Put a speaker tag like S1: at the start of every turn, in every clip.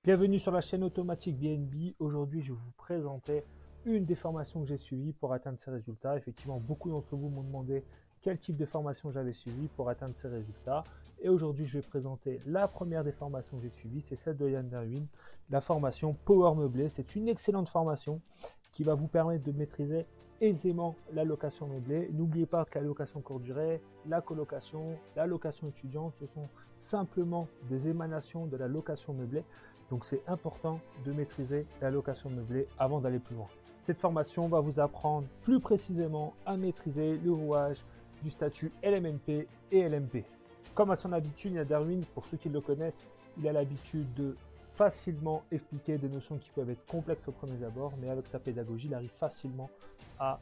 S1: Bienvenue sur la chaîne automatique BNB. Aujourd'hui, je vais vous présenter une des formations que j'ai suivies pour atteindre ces résultats. Effectivement, beaucoup d'entre vous m'ont demandé quel type de formation j'avais suivi pour atteindre ces résultats. Et aujourd'hui, je vais présenter la première des formations que j'ai suivies, c'est celle de Yann Darwin, la formation Power Meublé. C'est une excellente formation qui va vous permettre de maîtriser aisément la location meublée. N'oubliez pas que la location courte durée, la colocation, la location étudiante, ce sont simplement des émanations de la location meublée. Donc c'est important de maîtriser la location meublée avant d'aller plus loin. Cette formation va vous apprendre plus précisément à maîtriser le rouage du statut LMNP et LMP. Comme à son habitude, Yann Darwin, pour ceux qui le connaissent, il a l'habitude de facilement expliquer des notions qui peuvent être complexes au premier abord, mais avec sa pédagogie, il arrive facilement à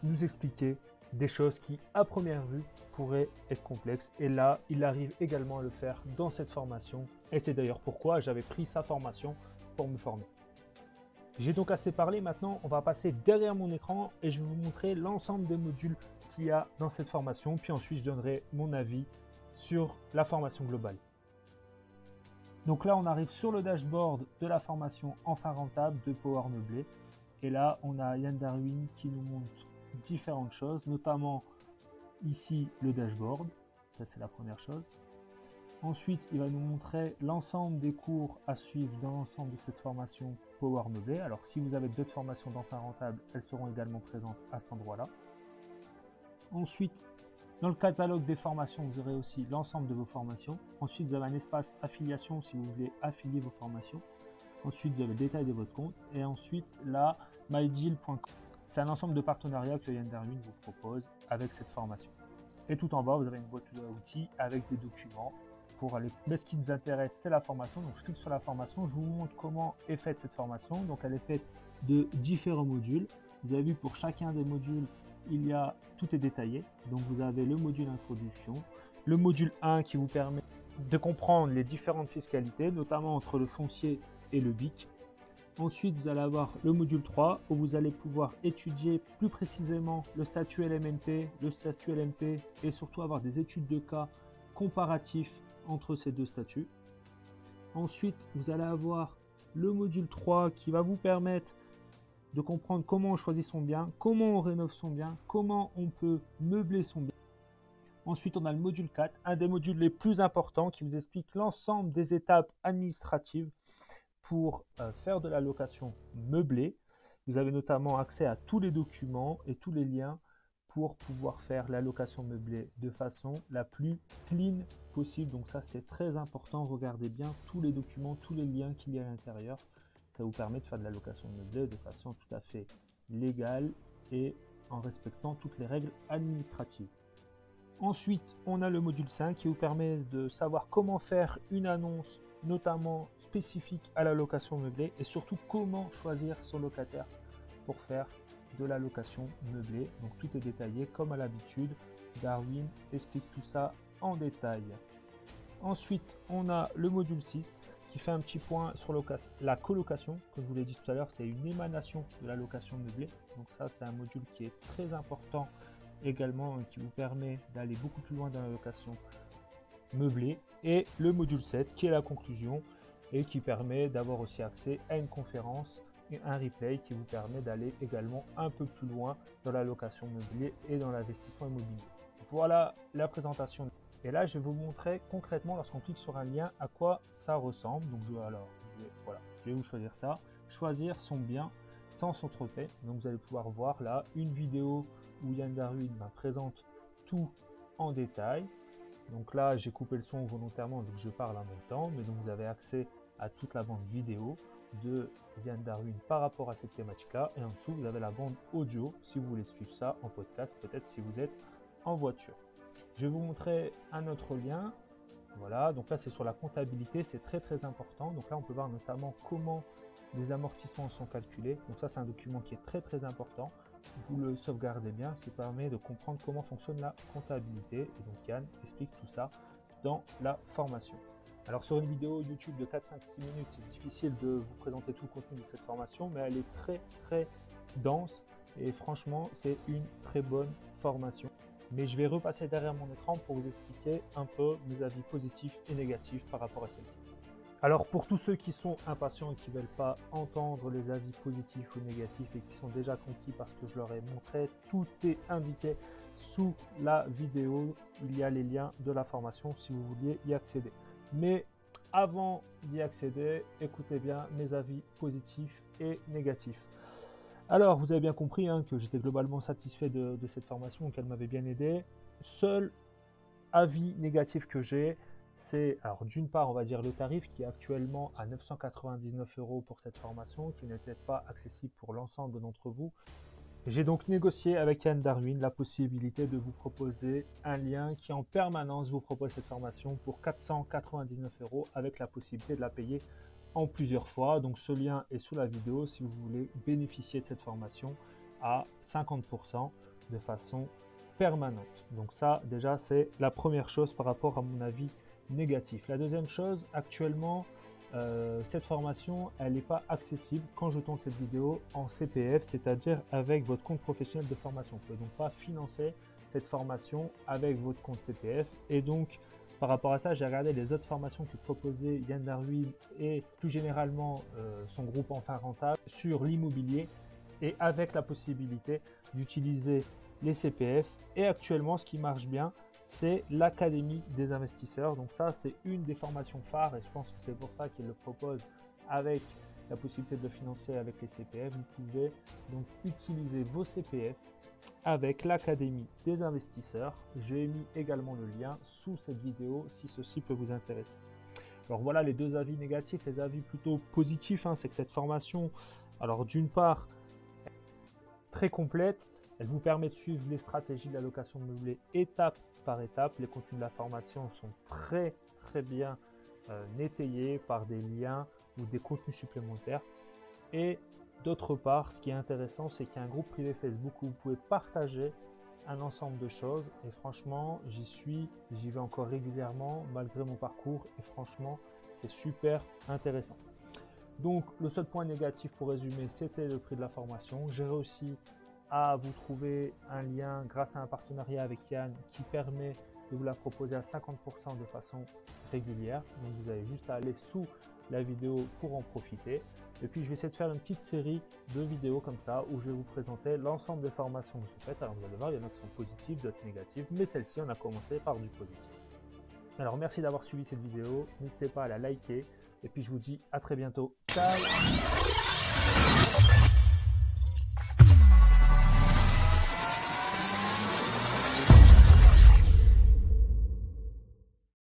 S1: nous expliquer des choses qui, à première vue, pourraient être complexes. Et là, il arrive également à le faire dans cette formation. Et c'est d'ailleurs pourquoi j'avais pris sa formation pour me former. J'ai donc assez parlé, maintenant on va passer derrière mon écran et je vais vous montrer l'ensemble des modules qu'il y a dans cette formation. Puis ensuite, je donnerai mon avis sur la formation globale. Donc là, on arrive sur le dashboard de la formation Enfin Rentable de Power Meublé. Et là, on a Yann Darwin qui nous montre différentes choses, notamment ici le dashboard. Ça, c'est la première chose. Ensuite, il va nous montrer l'ensemble des cours à suivre dans l'ensemble de cette formation Power Meublé. Alors, si vous avez d'autres formations d'Enfin Rentable, elles seront également présentes à cet endroit-là. Ensuite, dans le catalogue des formations, vous aurez aussi l'ensemble de vos formations. Ensuite, vous avez un espace affiliation si vous voulez affilier vos formations. Ensuite, vous avez le détail de votre compte. Et ensuite, là, mydeal.com. C'est un ensemble de partenariats que Yann Darwin vous propose avec cette formation. Et tout en bas, vous avez une boîte à outils avec des documents pour aller. Mais ce qui nous intéresse, c'est la formation. Donc, je clique sur la formation. Je vous montre comment est faite cette formation. Donc, elle est faite de différents modules. Vous avez vu, pour chacun des modules, tout est détaillé. Donc, vous avez le module introduction, le module 1 qui vous permet de comprendre les différentes fiscalités, notamment entre le foncier et le BIC. Ensuite, vous allez avoir le module 3 où vous allez pouvoir étudier plus précisément le statut LMNP, le statut LMP et surtout avoir des études de cas comparatifs entre ces deux statuts. Ensuite, vous allez avoir le module 3 qui va vous permettre de comprendre comment on choisit son bien, comment on rénove son bien, comment on peut meubler son bien. Ensuite, on a le module 4, un des modules les plus importants qui vous explique l'ensemble des étapes administratives pour faire de la location meublée. Vous avez notamment accès à tous les documents et tous les liens pour pouvoir faire la location meublée de façon la plus clean possible. Donc ça, c'est très important. Regardez bien tous les documents, tous les liens qu'il y a à l'intérieur. Ça vous permet de faire de la location meublée de façon tout à fait légale et en respectant toutes les règles administratives. Ensuite, on a le module 5 qui vous permet de savoir comment faire une annonce, notamment spécifique à la location meublée, et surtout comment choisir son locataire pour faire de la location meublée. Donc tout est détaillé comme à l'habitude. Darwin explique tout ça en détail. Ensuite, on a le module 6 qui fait un petit point sur la colocation. Comme je vous l'ai dit tout à l'heure, c'est une émanation de la location meublée. Donc ça, c'est un module qui est très important également, qui vous permet d'aller beaucoup plus loin dans la location meublée. Et le module 7 qui est la conclusion et qui permet d'avoir aussi accès à une conférence et un replay qui vous permet d'aller également un peu plus loin dans la location meublée et dans l'investissement immobilier. Voilà la présentation. Et là, je vais vous montrer concrètement, lorsqu'on clique sur un lien, à quoi ça ressemble. Donc, je vais vous choisir ça. Choisir son bien sans s'entretenir. Donc, vous allez pouvoir voir là une vidéo où Yann Darwin présente tout en détail. Donc là, j'ai coupé le son volontairement, donc je parle en même temps. Mais donc, vous avez accès à toute la bande vidéo de Yann Darwin par rapport à cette thématique-là. Et en dessous, vous avez la bande audio si vous voulez suivre ça en podcast, peut-être si vous êtes en voiture. Je vais vous montrer un autre lien. Voilà, donc là c'est sur la comptabilité, c'est très important. Donc là on peut voir notamment comment les amortissements sont calculés. Donc ça c'est un document qui est très important. Vous le sauvegardez bien, ça permet de comprendre comment fonctionne la comptabilité. Et donc Yann explique tout ça dans la formation. Alors sur une vidéo YouTube de 4, 5, 6 minutes, c'est difficile de vous présenter tout le contenu de cette formation, mais elle est très dense et franchement c'est une très bonne formation. Mais je vais repasser derrière mon écran pour vous expliquer un peu mes avis positifs et négatifs par rapport à celle-ci. Alors pour tous ceux qui sont impatients et qui ne veulent pas entendre les avis positifs ou négatifs et qui sont déjà conquis parce que je leur ai montré, tout est indiqué sous la vidéo. Il y a les liens de la formation si vous vouliez y accéder. Mais avant d'y accéder, écoutez bien mes avis positifs et négatifs. Alors vous avez bien compris que j'étais globalement satisfait de cette formation, qu'elle m'avait bien aidé. Seul avis négatif que j'ai, c'est, alors d'une part, on va dire le tarif qui est actuellement à 999 € pour cette formation, qui n'était pas accessible pour l'ensemble d'entre vous. J'ai donc négocié avec Yann Darwin la possibilité de vous proposer un lien qui en permanence vous propose cette formation pour 499 € avec la possibilité de la payer en plusieurs fois. Donc ce lien est sous la vidéo si vous voulez bénéficier de cette formation à 50% de façon permanente. Donc ça déjà c'est la première chose par rapport à mon avis négatif. La deuxième chose, actuellement cette formation elle n'est pas accessible quand je tourne cette vidéo en CPF, c'est-à-dire avec votre compte professionnel de formation. Vous ne pouvez donc pas financer cette formation avec votre compte CPF et donc par rapport à ça, j'ai regardé les autres formations que proposait Yann Darwin et plus généralement son groupe Enfin Rentable sur l'immobilier et avec la possibilité d'utiliser les CPF. Et actuellement, ce qui marche bien, c'est l'Académie des investisseurs. Donc ça, c'est une des formations phares et je pense que c'est pour ça qu'ils le proposent avec la possibilité de le financer avec les CPF. Vous pouvez donc utiliser vos CPF avec l'Académie des investisseurs. J'ai mis également le lien sous cette vidéo si ceci peut vous intéresser. Alors voilà les deux avis négatifs. Les avis plutôt positifs, c'est que cette formation, alors d'une part, très complète, elle vous permet de suivre les stratégies de la location de meublé étape par étape. Les contenus de la formation sont très bien étayés par des liens ou des contenus supplémentaires. Et d'autre part, ce qui est intéressant, c'est qu'il y a un groupe privé Facebook où vous pouvez partager un ensemble de choses. Et franchement, j'y vais encore régulièrement malgré mon parcours. Et franchement, c'est super intéressant. Donc, le seul point négatif pour résumer, c'était le prix de la formation. J'ai réussi à vous trouver un lien grâce à un partenariat avec Yann qui permet de vous la proposer à 50% de façon régulière. Donc, vous avez juste à aller sous la vidéo pour en profiter. Et puis je vais essayer de faire une petite série de vidéos comme ça où je vais vous présenter l'ensemble des formations que j'ai faites. Alors vous allez voir, il y en a qui sont positives, d'autres négatives, mais celle-ci on a commencé par du positif. Alors merci d'avoir suivi cette vidéo, n'hésitez pas à la liker et puis je vous dis à très bientôt. Ciao.